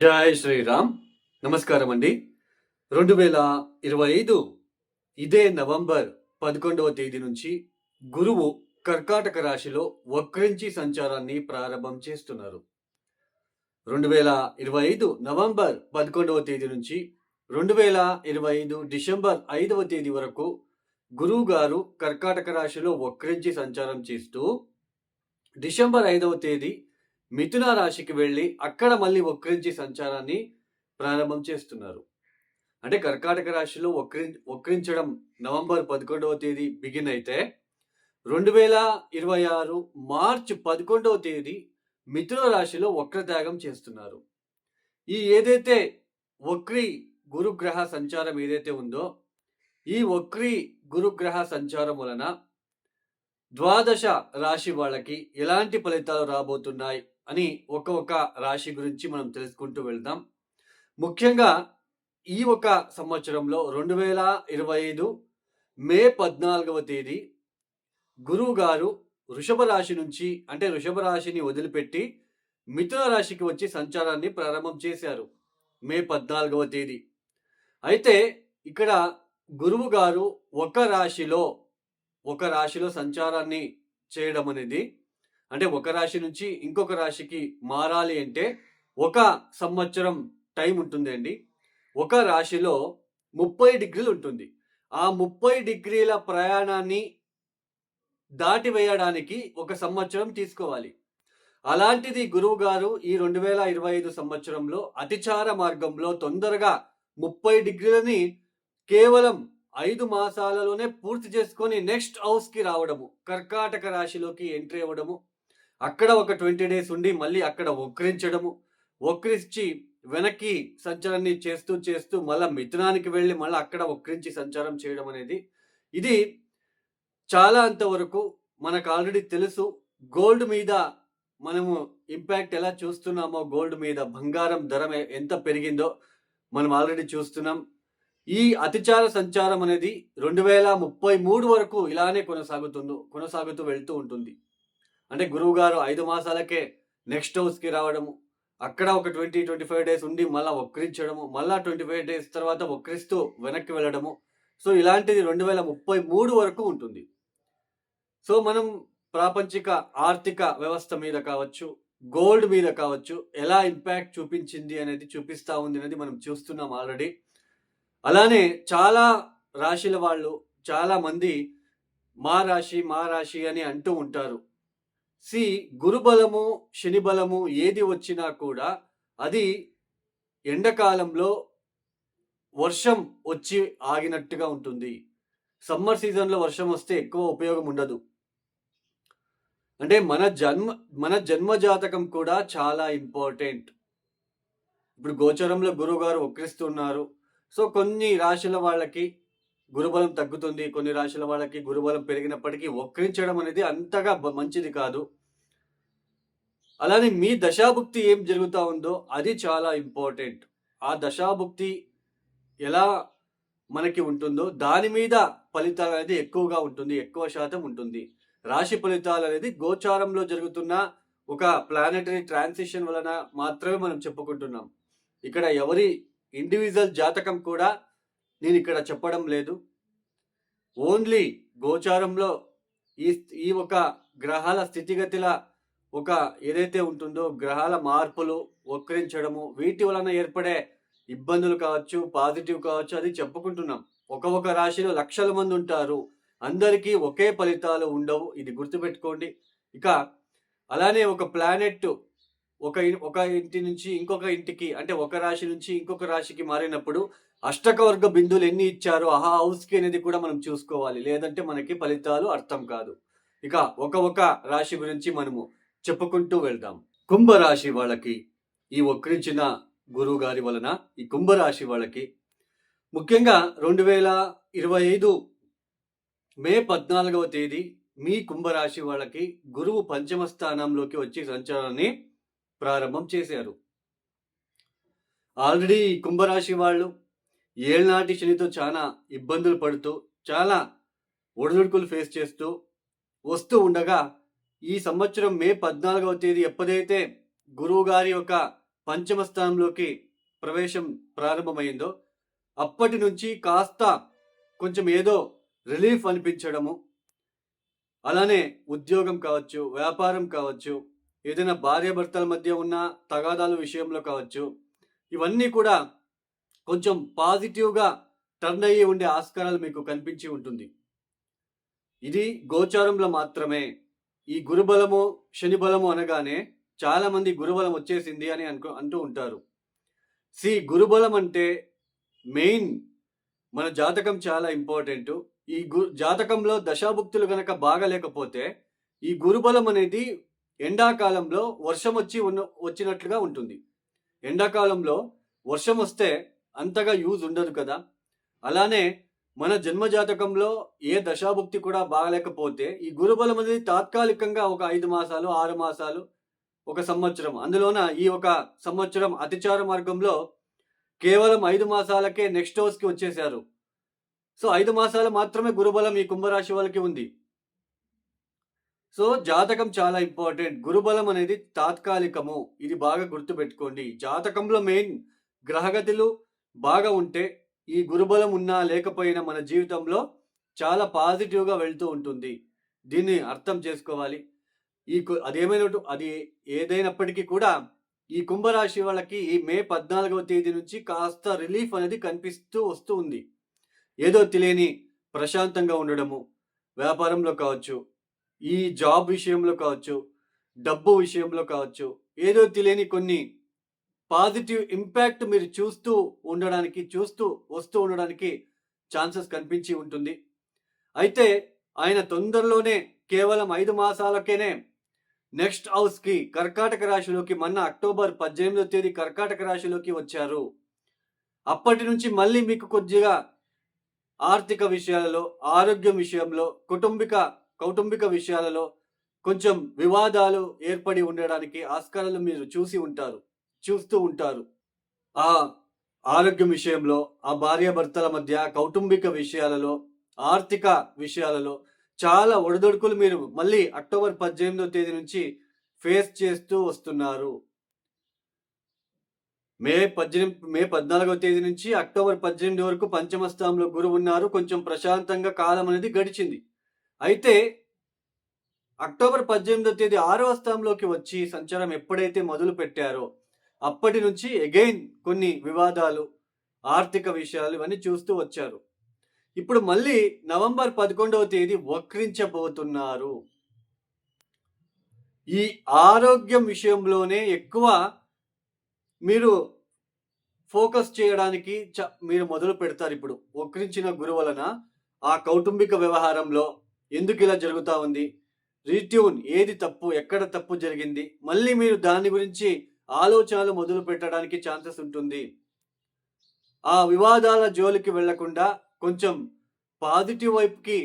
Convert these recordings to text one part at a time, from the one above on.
జై శ్రీరామ్. నమస్కారం అండి. 2025 ఇదే నవంబర్ 11వ తేదీ నుంచి గురువు కర్కాటక రాశిలో వక్రించి సంచారాన్ని ప్రారంభం చేస్తున్నారు. 2025 నవంబర్ 11వ తేదీ నుంచి 2025 డిసెంబర్ 5వ తేదీ వరకు గురువు గారు కర్కాటక రాశిలో వక్రించి సంచారం చేస్తూ డిసెంబర్ 5వ తేదీ మిథున రాశికి వెళ్ళి అక్కడ మళ్ళీ వక్రించి సంచారాన్ని ప్రారంభం చేస్తున్నారు. అంటే కర్కాటక రాశిలో వక్రించడం నవంబర్ 11వ తేదీ బిగిన్ అయితే 2026 మార్చ్ 11వ తేదీ మిథున రాశిలో వక్రత్యాగం చేస్తున్నారు. ఈ ఏదైతే వక్రి గురుగ్రహ సంచారం ఏదైతే ఉందో ఈ వక్రి గురుగ్రహ సంచారం వలన ద్వాదశ రాశి వాళ్ళకి ఎలాంటి ఫలితాలు రాబోతున్నాయి అని ఒక్కొక్క రాశి గురించి మనం తెలుసుకుంటూ వెళ్దాం. ముఖ్యంగా ఈ ఒక సంవత్సరంలో 2025 మే 14వ తేదీ గురువు గారు వృషభ రాశి నుంచి అంటే వృషభ రాశిని వదిలిపెట్టి మిథున రాశికి వచ్చి సంచారాన్ని ప్రారంభం చేశారు మే 14వ తేదీ. అయితే ఇక్కడ గురువు గారు ఒక రాశిలో సంచారాన్ని చేయడం అనేది అంటే ఒక రాశి నుంచి ఇంకొక రాశికి మారాలి అంటే 1 సంవత్సరం టైం ఉంటుందండి. ఒక రాశిలో 30 డిగ్రీలు ఉంటుంది. ఆ 30 డిగ్రీల ప్రయాణాన్ని దాటివేయడానికి 1 సంవత్సరం తీసుకోవాలి. అలాంటిది గురువు గారు ఈ 2025 సంవత్సరంలో అతిచార మార్గంలో తొందరగా 30 డిగ్రీలని కేవలం 5 మాసాలలోనే పూర్తి చేసుకొని నెక్స్ట్ హౌస్కి రావడము, కర్కాటక రాశిలోకి ఎంట్రీ అవ్వడము, అక్కడ ఒక 20 డేస్ ఉండి మళ్ళీ అక్కడ వక్రించి వెనక్కి సంచారాన్ని చేస్తూ మళ్ళీ మిథునానికి వెళ్ళి మళ్ళీ అక్కడ వక్రించి సంచారం చేయడం అనేది ఇది చాలా అంతవరకు మనకు ఆల్రెడీ తెలుసు. గోల్డ్ మీద మనము ఇంపాక్ట్ ఎలా చూస్తున్నామో, గోల్డ్ మీద బంగారం ధర ఎంత పెరిగిందో మనం ఆల్రెడీ చూస్తున్నాం. ఈ అతిచార సంచారం అనేది 2033 వరకు ఇలానే కొనసాగుతూ వెళ్తూ ఉంటుంది. అంటే గురువు గారు 5 మాసాలకే నెక్స్ట్ హౌస్కి రావడము, అక్కడ ఒక 20-25 డేస్ ఉండి మళ్ళీ వక్రించడము, మళ్ళా 25 డేస్ తర్వాత వక్రిస్తూ వెనక్కి వెళ్ళడము. సో ఇలాంటిది 2033 వరకు ఉంటుంది. సో మనం ప్రాపంచిక ఆర్థిక వ్యవస్థ మీద కావచ్చు, గోల్డ్ మీద కావచ్చు ఎలా ఇంపాక్ట్ చూపించింది అనేది చూపిస్తూ ఉంది అనేది మనం చూస్తున్నాం ఆల్రెడీ. అలానే చాలా రాశుల వాళ్ళు చాలా మంది మా రాశి అని అంటూ ఉంటారు. గురుబలము శని బలము ఏది వచ్చినా కూడా అది ఎండాకాలంలో వర్షం వచ్చి ఆగినట్టుగా ఉంటుంది. సమ్మర్ సీజన్లో వర్షం వస్తే ఎక్కువ ఉపయోగం ఉండదు. అంటే మన జన్మ జాతకం కూడా చాలా ఇంపార్టెంట్. ఇప్పుడు గోచరంలో గురువు గారు వక్రిస్తున్నారు. సో కొన్ని రాశుల వాళ్ళకి గురుబలం తగ్గుతుంది, కొన్ని రాశుల వాళ్ళకి గురుబలం పెరిగినప్పటికీ వక్రించడం అనేది అంతగా మంచిది కాదు. అలానే మీ దశాభుక్తి ఏం జరుగుతూ ఉందో అది చాలా ఇంపార్టెంట్. ఆ దశాభుక్తి ఎలా మనకి ఉంటుందో దాని మీద ఫలితాలు అనేది ఎక్కువగా ఉంటుంది, ఎక్కువ శాతం ఉంటుంది. రాశి ఫలితాలు అనేది గోచారంలో జరుగుతున్న ఒక ప్లానెటరీ ట్రాన్సిషన్ వలన మాత్రమే మనం చెప్పుకుంటున్నాం. ఇక్కడ ఎవరి ఇండివిజువల్ జాతకం కూడా నేను ఇక్కడ చెప్పడం లేదు. ఓన్లీ గోచారంలో ఈ ఒక గ్రహాల స్థితిగతుల ఒక ఏదైతే ఉంటుందో గ్రహాల మార్పులు వక్రించడము వీటి వలన ఏర్పడే ఇబ్బందులు కావచ్చు, పాజిటివ్ కావచ్చు, అది చెప్పుకుంటున్నాం. ఒక రాశిలో లక్షల మంది ఉంటారు, అందరికీ ఒకే ఫలితాలు ఉండవు, ఇది గుర్తుపెట్టుకోండి. ఇక అలానే ఒక ప్లానెట్ ఒక ఇంటి నుంచి ఇంకొక ఇంటికి అంటే ఒక రాశి నుంచి ఇంకొక రాశికి మారినప్పుడు అష్టకవర్గ బిందువులు ఎన్ని ఇచ్చారో ఆ హౌస్కి అనేది కూడా మనం చూసుకోవాలి, లేదంటే మనకి ఫలితాలు అర్థం కాదు. ఇక ఒక రాశి గురించి మనము చెప్పుకుంటూ వెళ్దాం. కుంభరాశి వాళ్ళకి ఈ వక్రించిన గురువు గారి వలన ఈ కుంభరాశి వాళ్ళకి ముఖ్యంగా 2025 మే 14వ తేదీ మీ కుంభరాశి వాళ్ళకి గురువు పంచమ స్థానంలోకి వచ్చి సంచారాన్ని ప్రారంభం చేశారు. ఆల్రెడీ కుంభరాశి వాళ్ళు ఏళ్నాటి శనితో చాలా ఇబ్బందులు పడుతూ చాలా ఒడిదుడుకులు ఫేస్ చేస్తూ వస్తూ ఉండగా ఈ సంవత్సరం మే 14వ తేదీ ఎప్పుడైతే గురువు గారి యొక్క పంచమ స్థానంలోకి ప్రవేశం ప్రారంభమైందో అప్పటి నుంచి కాస్త కొంచెం ఏదో రిలీఫ్ అనిపించడము, అలానే ఉద్యోగం కావచ్చు, వ్యాపారం కావచ్చు, ఏదైనా భార్యాభర్తల మధ్య ఉన్న తగాదాల విషయంలో కావచ్చు, ఇవన్నీ కూడా కొంచెం పాజిటివ్గా టర్న్ అయ్యి ఉండే ఆస్కారాలు మీకు కనిపించి ఉంటుంది. ఇది గోచారంలో మాత్రమే. ఈ గురుబలము శని బలము అనగానే చాలామంది గురుబలం వచ్చేసింది అని అంటూ ఉంటారు. గురుబలం అంటే మెయిన్ మన జాతకం చాలా ఇంపార్టెంట్. ఈ జాతకంలో దశాభుక్తులు గనక బాగలేకపోతే ఈ గురుబలం అనేది ఎండాకాలంలో వర్షం వచ్చినట్లుగా ఉంటుంది. ఎండాకాలంలో వర్షం వస్తే అంతగా యూజ్ ఉండదు కదా. అలానే మన జన్మ జాతకంలో ఏ దశాభుక్తి కూడా బాగలేకపోతే ఈ గురుబలం అనేది తాత్కాలికంగా ఒక 5 మాసాలు, 6 మాసాలు, ఒక సంవత్సరం, అందులోన ఈ ఒక సంవత్సరం అతిచార మార్గంలో కేవలం 5 మాసాలకే నెక్స్ట్ హౌస్కి వచ్చేశారు. సో 5 మాసాలు మాత్రమే గురుబలం ఈ కుంభరాశి వాళ్ళకి ఉంది. సో జాతకం చాలా ఇంపార్టెంట్. గురుబలం అనేది తాత్కాలికము. ఇది బాగా గుర్తుపెట్టుకోండి. జాతకంలో మెయిన్ గ్రహగతులు బాగా ఉంటే ఈ గురుబలం ఉన్నా లేకపోయినా మన జీవితంలో చాలా పాజిటివ్గా వెళ్తూ ఉంటుంది. దీన్ని అర్థం చేసుకోవాలి. అది ఏదైనప్పటికీ కూడా ఈ కుంభరాశి వాళ్ళకి ఈ మే 14వ తేదీ నుంచి కాస్త రిలీఫ్ అనేది కనిపిస్తూ వస్తూ ఉంది. ఏదో తెలియని ప్రశాంతంగా ఉండడము, వ్యాపారంలో కావచ్చు, ఈ జాబ్ విషయంలో కావచ్చు, డబ్బు విషయంలో కావచ్చు, ఏదో తెలియని కొన్ని పాజిటివ్ ఇంపాక్ట్ మీరు చూస్తూ వస్తూ ఉండడానికి ఛాన్సెస్ కనిపించి ఉంటుంది. అయితే ఆయన తొందరలోనే కేవలం 5 మాసాలకేనే నెక్స్ట్ హౌస్కి కర్కాటక రాశిలోకి మొన్న అక్టోబర్ 18వ తేదీ కర్కాటక రాశిలోకి వచ్చారు. అప్పటి నుంచి మళ్ళీ మీకు కొద్దిగా ఆర్థిక విషయాలలో, ఆరోగ్యం విషయంలో, కౌటుంబిక విషయాలలో కొంచెం వివాదాలు ఏర్పడి ఉండడానికి ఆస్కారాలు మీరు చూస్తూ ఉంటారు. ఆ ఆరోగ్యం విషయంలో, ఆ భార్యాభర్తల మధ్య కౌటుంబిక విషయాలలో, ఆర్థిక విషయాలలో చాలా ఒడిదొడుకులు మీరు మళ్ళీ అక్టోబర్ 18వ తేదీ నుంచి ఫేస్ చేస్తూ వస్తున్నారు. మే 14వ తేదీ నుంచి అక్టోబర్ 18 వరకు పంచమ స్థానంలో గురువు ఉన్నారు. కొంచెం ప్రశాంతంగా కాలం అనేది గడిచింది. అయితే అక్టోబర్ 18వ తేదీ 6వ స్థానంలోకి వచ్చి సంచారం ఎప్పుడైతే మొదలు పెట్టారో అప్పటి నుంచి అగైన్ కొన్ని వివాదాలు, ఆర్థిక విషయాలు ఇవన్నీ చూస్తూ వచ్చారు. ఇప్పుడు మళ్ళీ నవంబర్ 11వ తేదీ వక్రించబోతున్నారు. ఈ ఆరోగ్యం విషయంలోనే ఎక్కువ మీరు ఫోకస్ చేయడానికి మీరు మొదలు పెడతారు. ఇప్పుడు వక్రించిన గురువు వలన ఆ కౌటుంబిక వ్యవహారంలో ఎందుకు ఇలా జరుగుతూ ఉంది, రీట్యూన్, ఏది తప్పు, ఎక్కడ తప్పు జరిగింది, మళ్ళీ మీరు దాని గురించి ఆలోచనలు మొదలు పెట్టడానికి ఛాన్సెస్ ఉంటుంది. ఆ వివాదాల జోలికి వెళ్లకుండా కొంచెం పాజిటివ్ వైపుకి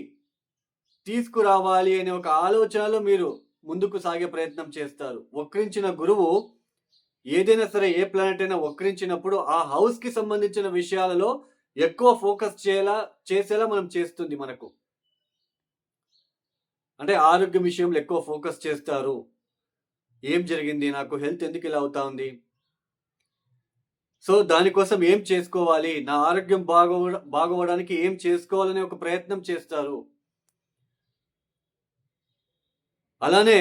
తీసుకురావాలి అనే ఒక ఆలోచనలో మీరు ముందుకు సాగే ప్రయత్నం చేస్తారు. వక్రించిన గురువు ఏదైనా సరే, ఏ ప్లానెట్ అయినా వక్రించినప్పుడు ఆ హౌస్కి సంబంధించిన విషయాలలో ఎక్కువ ఫోకస్ చేసేలా మనం చేస్తుంది. మనకు అంటే ఆరోగ్యం విషయంలో ఎక్కువ ఫోకస్ చేస్తారు. ఏం జరిగింది, నాకు హెల్త్ ఎందుకు ఇలా అవుతా ఉంది, సో దానికోసం ఏం చేసుకోవాలి, నా ఆరోగ్యం బాగోవడానికి ఏం చేసుకోవాలనే ఒక ప్రయత్నం చేస్తారు. అలానే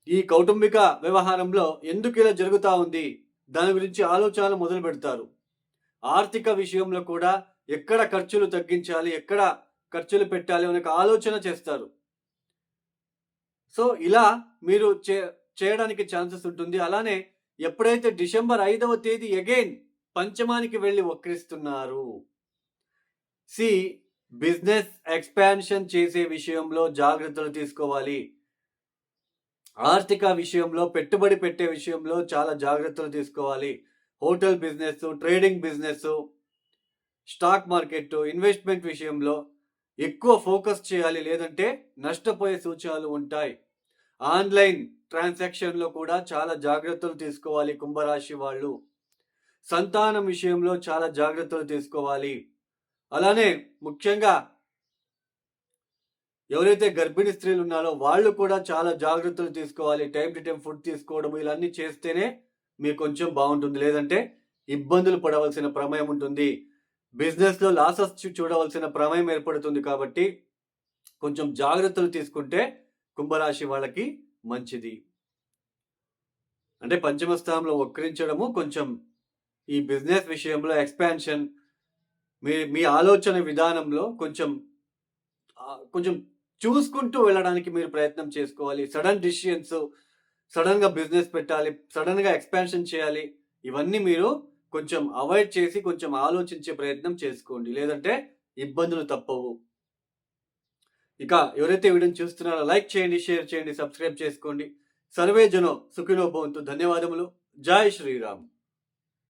ఈ కౌటుంబిక వ్యవహారంలో ఎందుకు ఇలా జరుగుతూ ఉంది దాని గురించి ఆలోచనలు మొదలు పెడతారు. ఆర్థిక విషయంలో కూడా ఎక్కడ ఖర్చులు తగ్గించాలి, ఎక్కడ ఖర్చులు పెట్టాలి అనే ఆలోచన చేస్తారు. సో ఇలా మీరు చేయడానికి ఛాన్సెస్ ఉంటుంది. అలానే ఎప్పుడైతే డిసెంబర్ 5వ తేదీ అగైన్ పంచమానికి వెళ్ళి వక్రిస్తున్నారు, బిజినెస్ ఎక్స్పాన్షన్ చేసే విషయంలో జాగ్రత్తలు తీసుకోవాలి. ఆర్థిక విషయంలో, పెట్టుబడి పెట్టే విషయంలో చాలా జాగ్రత్తలు తీసుకోవాలి. Hotel business, trading business, stock market, investment విషయంలో ఎక్కువ ఫోకస్ చేయాలి, లేదంటే నష్టపోయే సూచనలు ఉంటాయి. ఆన్లైన్ ట్రాన్సాక్షన్లో కూడా చాలా జాగ్రత్తలు తీసుకోవాలి కుంభరాశి వాళ్ళు. సంతానం విషయంలో చాలా జాగ్రత్తలు తీసుకోవాలి. అలానే ముఖ్యంగా ఎవరైతే గర్భిణీ స్త్రీలు ఉన్నారో వాళ్ళు కూడా చాలా జాగ్రత్తలు తీసుకోవాలి. టైం టు టైం ఫుడ్ తీసుకోవడం, ఇవన్నీ చేస్తేనే మీకు కొంచెం బాగుంటుంది. లేదంటే ఇబ్బందులు పడవలసిన ప్రమేయం ఉంటుంది. బిజినెస్‌లో లాసెస్ చూడవలసిన ప్రమేయం ఏర్పడుతుంది కాబట్టి కొంచెం జాగ్రత్తలు తీసుకుంటే కుంభరాశి వాళ్ళకి మంచిది. అంటే పంచమ స్థానంలో వక్రించడము కొంచెం ఈ బిజినెస్ విషయంలో ఎక్స్‌పాన్షన్ మీ మీ ఆలోచన విధానంలో కొంచెం చూసుకుంటూ వెళ్ళడానికి మీరు ప్రయత్నం చేసుకోవాలి. సడన్ డిసిషన్స్, సడన్‌గా బిజినెస్ పెట్టాలి, సడన్‌గా ఎక్స్‌పాన్షన్ చేయాలి. ఇవన్నీ మీరు కొంచెం అవాయిడ్ చేసి కొంచెం ఆలోచించే ప్రయత్నం చేసుకోండి. లేదంటే ఇబ్బందులు తప్పవు. ఇక ఎవరైతే వీడియోని చూస్తున్నారో లైక్ చేయండి, షేర్ చేయండి, సబ్స్క్రైబ్ చేసుకోండి. సర్వే జనో సుఖినో భవంతు. ధన్యవాదములు. జై శ్రీరామ్.